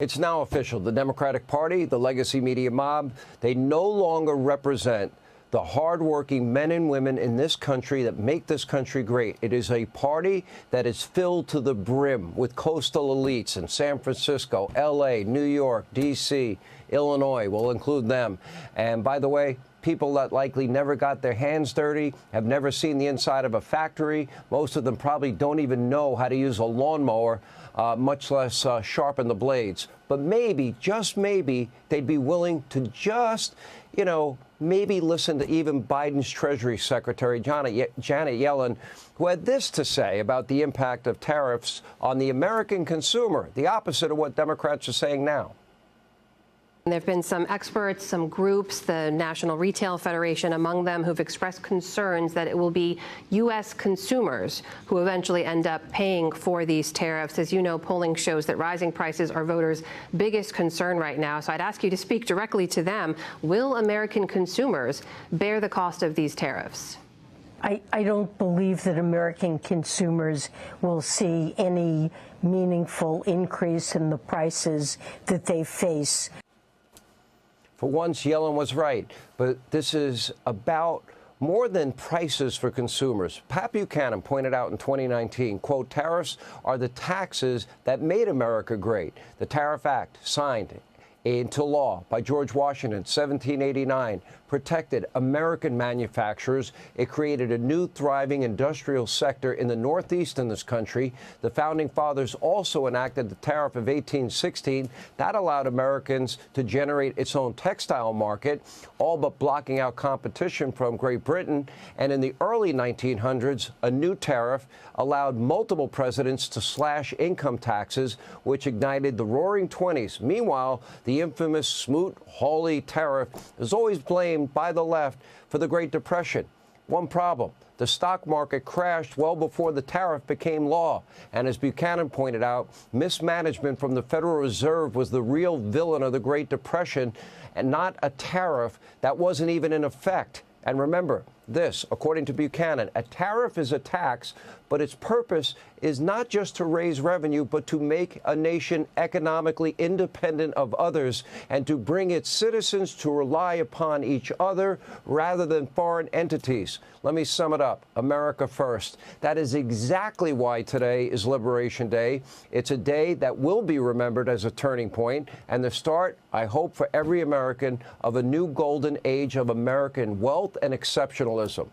It's now official. The Democratic Party, the legacy media mob, they no longer represent the hardworking men and women in this country that make this country great. It is a party that is filled to the brim with coastal elites in San Francisco, L.A., New York, D.C., Illinois. We'll include them. And by the way, people that likely never got their hands dirty, have never seen the inside of a factory. Most of them probably don't even know how to use a lawnmower, much less sharpen the blades. But maybe, just maybe, they'd be willing to just, maybe listen to even Biden's Treasury Secretary, Janet Yellen, who had this to say about the impact of tariffs on the American consumer, the opposite of what Democrats are saying now. There have been some experts, some groups, the National Retail Federation among them, who've expressed concerns that it will be U.S. consumers who eventually end up paying for these tariffs. As you know, polling shows that rising prices are voters' biggest concern right now. So I'd ask you to speak directly to them. Will American consumers bear the cost of these tariffs? I don't believe that American consumers will see any meaningful increase in the prices that they face. For once, Yellen was right, but this is about more than prices for consumers. Pat Buchanan pointed out in 2019, quote, tariffs are the taxes that made America great. The Tariff Act, signed into law by George Washington, 1789, protected American manufacturers. It created a new thriving industrial sector in the Northeast in this country. The Founding Fathers also enacted the Tariff of 1816. That allowed Americans to generate its own textile market, all but blocking out competition from Great Britain. And in the early 1900s, a new tariff allowed multiple presidents to slash income taxes, which ignited the Roaring '20s. Meanwhile, the infamous Smoot-Hawley tariff is always blamed by the left for the Great Depression. One problem: the stock market crashed well before the tariff became law. And as Buchanan pointed out, mismanagement from the Federal Reserve was the real villain of the Great Depression, and not a tariff that wasn't even in effect. And remember this, according to Buchanan, a tariff is a tax, but its purpose is not just to raise revenue, but to make a nation economically independent of others and to bring its citizens to rely upon each other rather than foreign entities. Let me sum it up. America first. That is exactly why today is Liberation Day. It's a day that will be remembered as a turning point and the start, I hope, for every American of a new golden age of American wealth and exceptionalism.